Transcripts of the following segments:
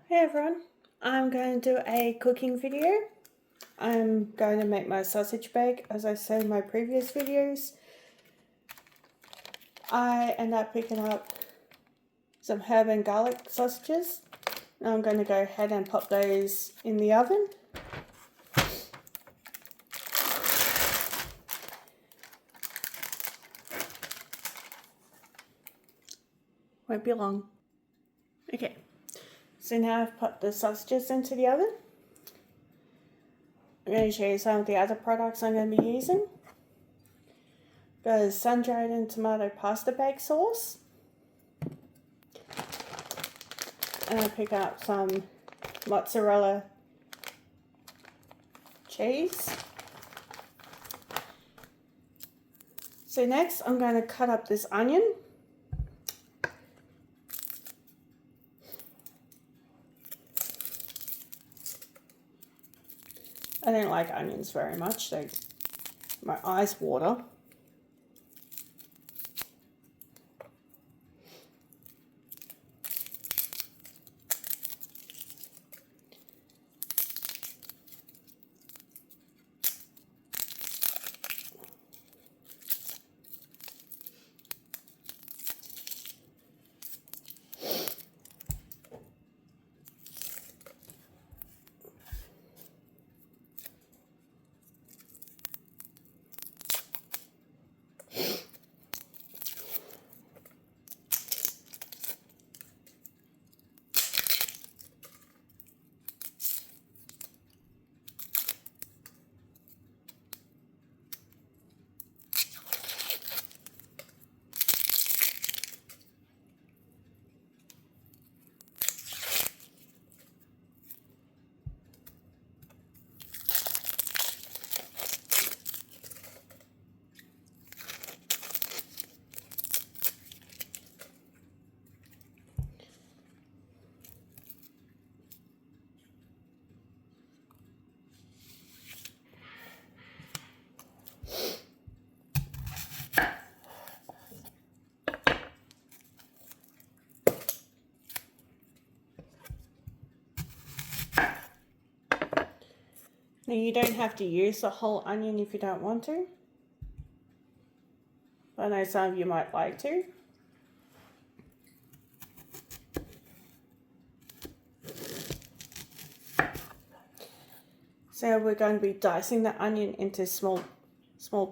Hey everyone, I'm going to do a cooking video. I'm going to make my sausage bake. As I said in my previous videos, I end up picking up some herb and garlic sausages. Now I'm going to go ahead and pop those in the oven. Won't be long. Okay, so now I've popped the sausages into the oven. I'm going to show you some of the other products I'm going to be using. Got sun-dried and tomato pasta bake sauce. And I pick up some mozzarella cheese. So next I'm going to cut up this onion. I don't like onions very much, so my eyes water. Now you don't have to use the whole onion if you don't want to. I know some of you might like to. So we're going to be dicing the onion into small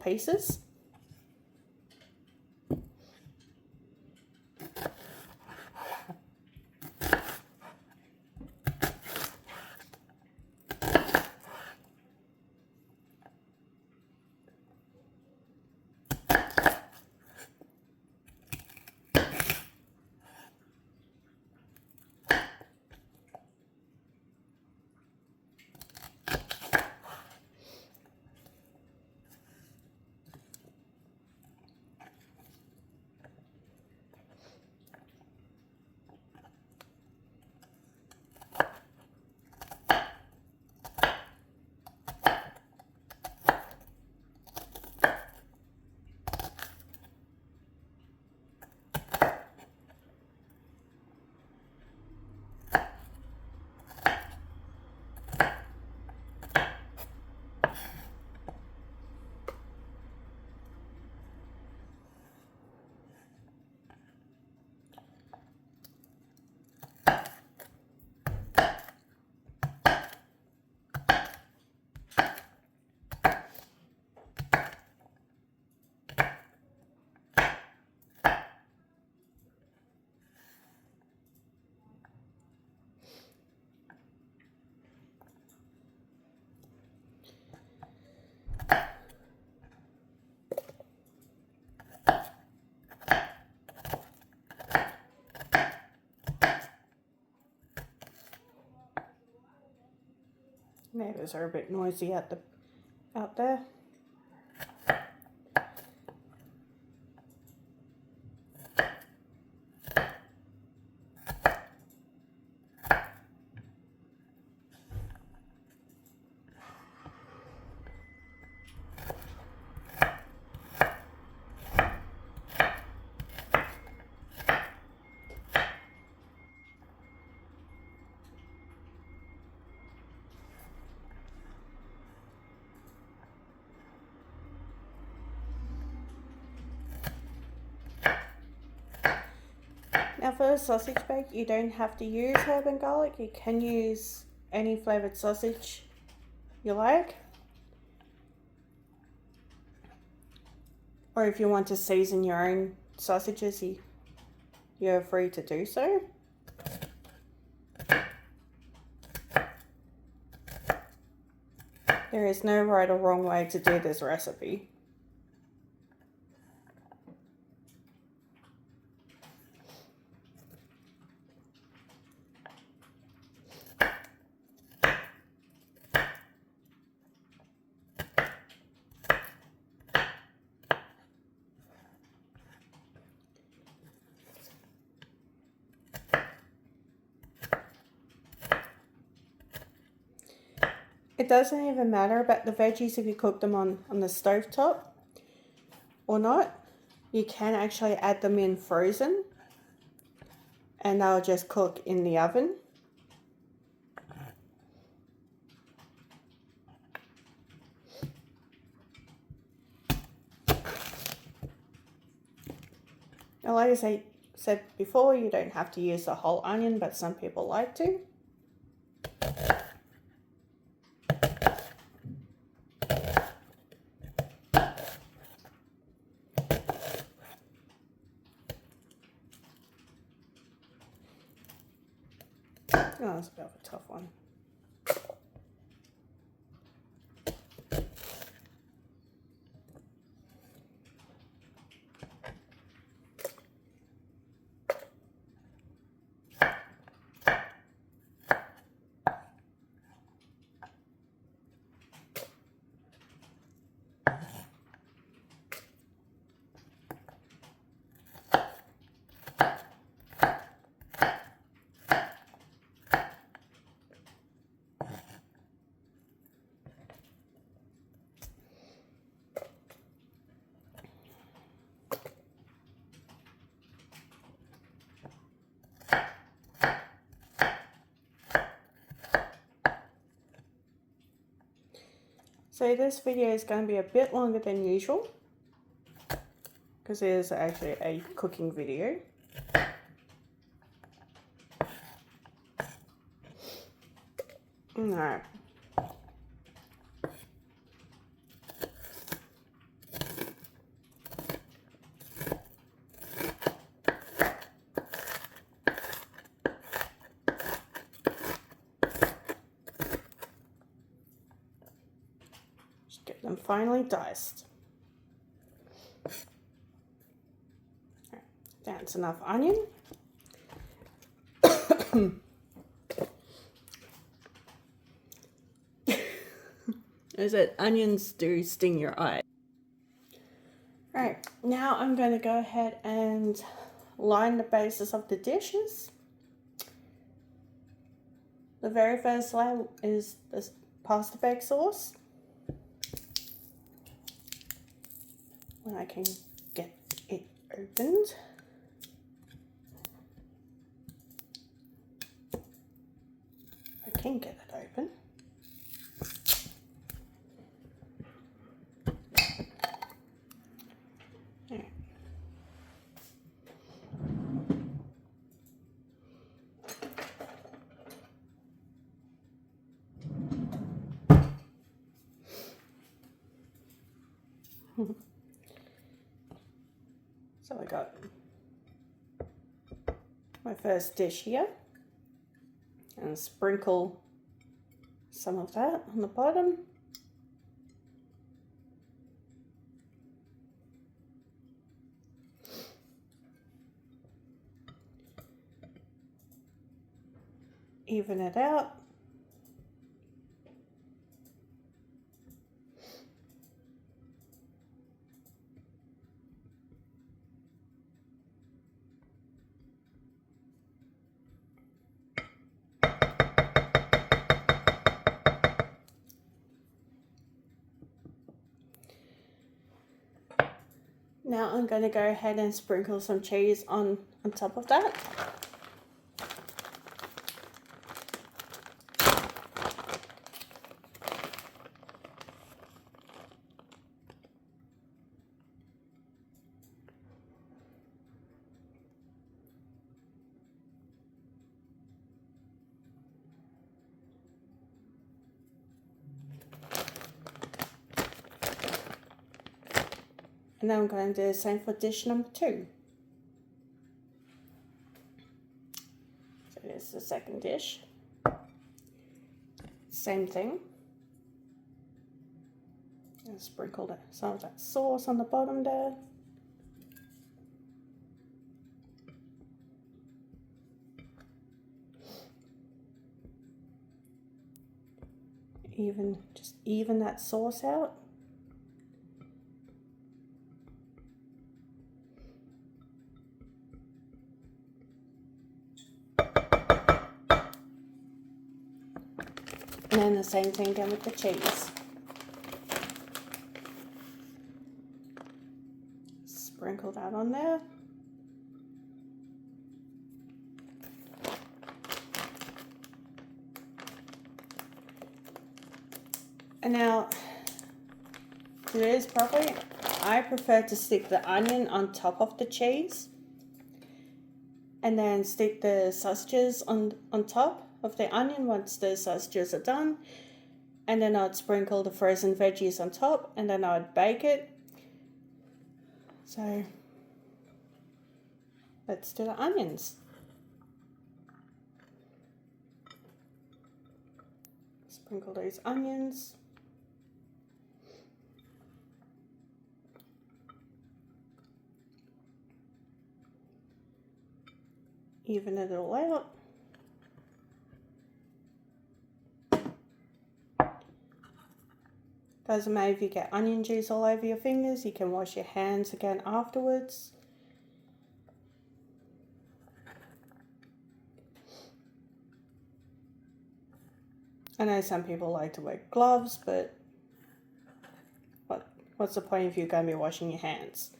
pieces. Neighbours are a bit noisy out there. Now for the sausage bake, you don't have to use herb and garlic. You can use any flavoured sausage you like. Or if you want to season your own sausages, you're free to do so. There is no right or wrong way to do this recipe. It doesn't even matter about the veggies if you cook them on the stovetop or not. You can actually add them in frozen and they'll just cook in the oven. Now, like I said before, you don't have to use the whole onion, but some people like to. Oh, that's a bit of a tough one. So this video is going to be a bit longer than usual because it is actually a cooking video. Alright. Get them finely diced. That's enough onion. Is it onions do sting your eye? Right, now I'm going to go ahead and line the bases of the dishes. The very first layer is the pasta bake sauce. When I can get it opened. I can get it open. There. So I got my first dish here and sprinkle some of that on the bottom. Even it out. Now I'm going to go ahead and sprinkle some cheese on top of that. And then I'm going to do the same for dish number 2. So there's the second dish. Same thing. And sprinkle some of that sauce on the bottom there. Just even that sauce out. And then the same thing again with the cheese. Sprinkle that on there. And now, to do this properly, I prefer to stick the onion on top of the cheese. And then stick the sausages on top of the onion once the sausages are done. And then I'd sprinkle the frozen veggies on top, and then I'd bake it. So, let's do the onions. Sprinkle those onions. Even it all out. Doesn't matter if you get onion juice all over your fingers, you can wash your hands again afterwards. I know some people like to wear gloves, but what's the point if you're going to be washing your hands?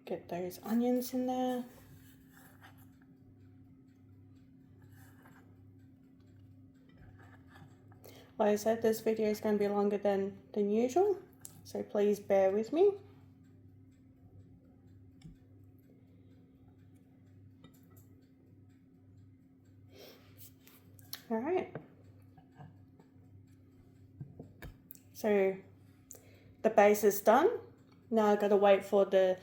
Get those onions in there. Like I said, this video is going to be longer than usual, so please bear with me. Alright. So the base is done. Now I've got to wait for the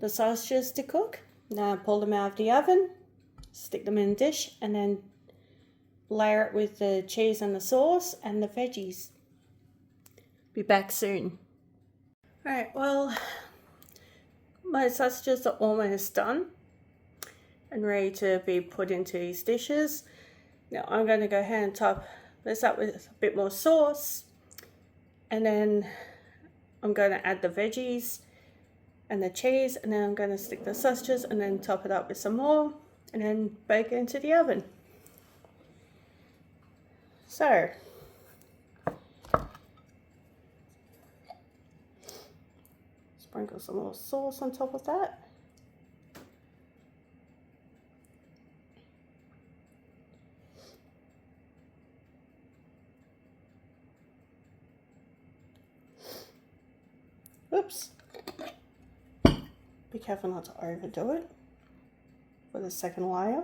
sausages to cook. Now pull them out of the oven, stick them in a dish, and then layer it with the cheese and the sauce and the veggies. Be back soon. Alright, well, my sausages are almost done and ready to be put into these dishes. Now I'm going to go ahead and top this up with a bit more sauce, and then I'm going to add the veggies and the cheese, and then I'm going to stick the sausages and then top it up with some more and then bake it into the oven. So, sprinkle some more sauce on top of that. Oops. Be careful not to overdo it for the second layer.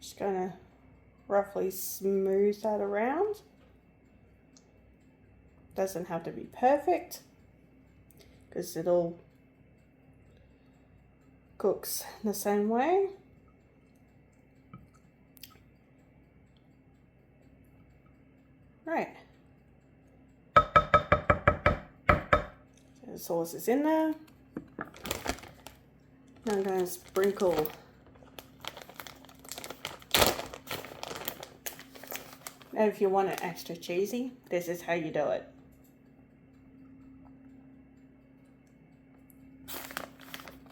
Just going to roughly smooth that around. Doesn't have to be perfect because it all cooks the same way. Right. So the sauce is in there. Now I'm going to sprinkle now if you want it extra cheesy, this is how you do it.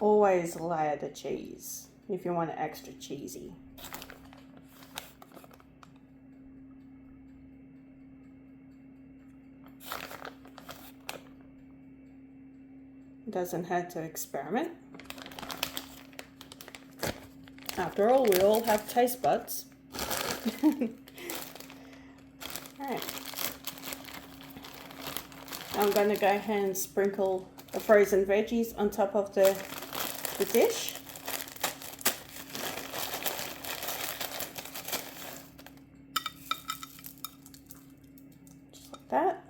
Always layer the cheese if you want it extra cheesy. Doesn't hurt to experiment. After all, we all have taste buds. Alright. I'm going to go ahead and sprinkle the frozen veggies on top of the dish. that.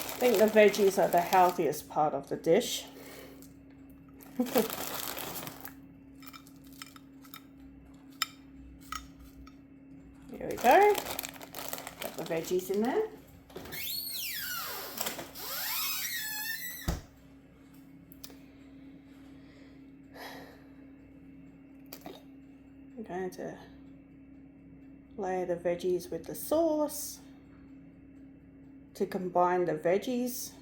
I think the veggies are the healthiest part of the dish. There we go. Got the veggies in there. I'm going to layer the veggies with the sauce to combine the veggies.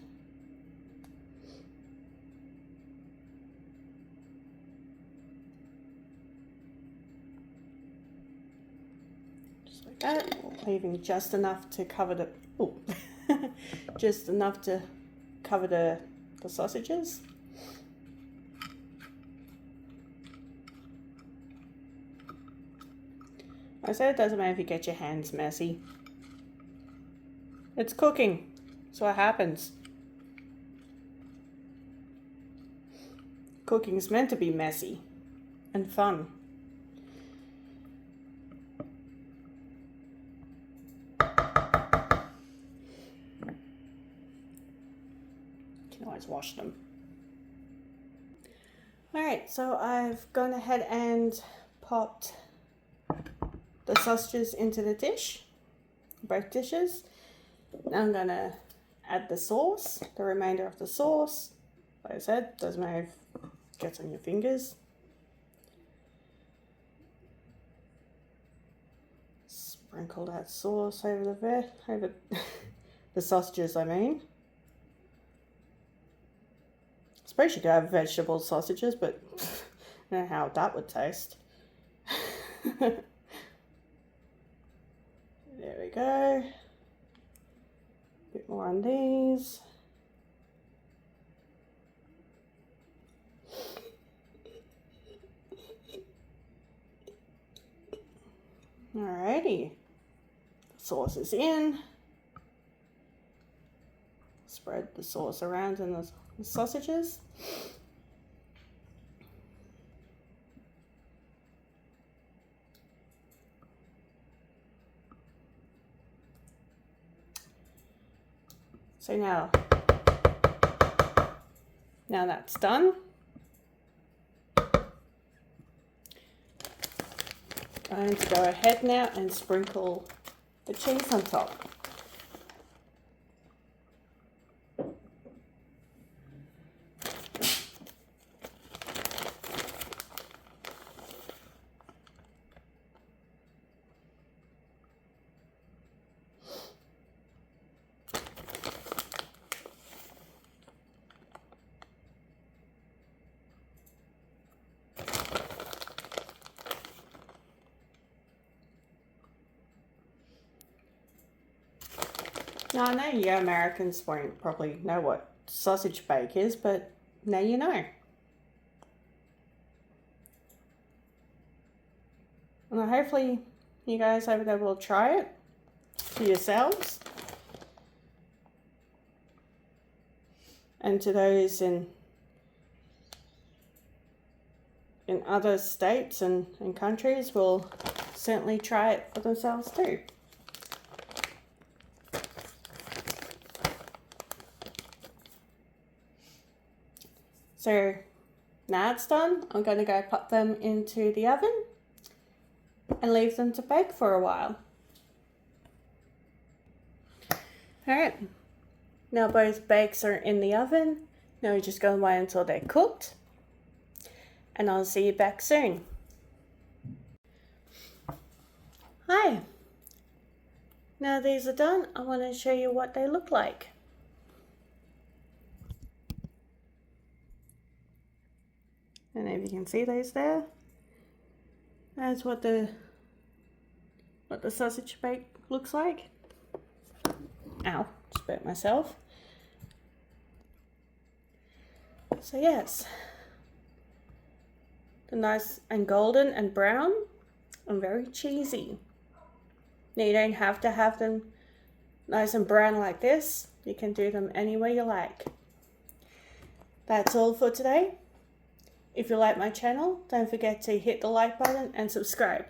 Just like that, leaving just enough to cover the, just enough to cover the sausages. I said it doesn't matter if you get your hands messy. It's cooking. That's what happens. Cooking's meant to be messy and fun. You can always wash them. Alright, so I've gone ahead and popped the sausages into the dish, both dishes. Now I'm going to add the sauce, the remainder of the sauce. Like I said, doesn't matter if it gets on your fingers. Sprinkle that sauce over the sausages, I mean. I suppose you could have vegetable sausages, but I don't know how that would taste. There we go. Bit more on these. Alrighty. Sauce is in. Spread the sauce around in the sausages. So now that's done. I'm going to go ahead now and sprinkle the cheese on top. Now, I know you Americans won't probably know what sausage bake is, but now you know. And hopefully you guys over there will try it for yourselves. And to those in other states and countries will certainly try it for themselves too. So now it's done, I'm going to go pop them into the oven and leave them to bake for a while. Alright, now both bakes are in the oven. Now we're just going to wait until they're cooked. And I'll see you back soon. Hi. Now these are done, I want to show you what they look like. I don't know if you can see those there. That's what the sausage bake looks like. Ow, just burnt myself. So yes, they're nice and golden and brown and very cheesy. Now you don't have to have them nice and brown like this. You can do them any way you like. That's all for today. If you like my channel, don't forget to hit the like button and subscribe.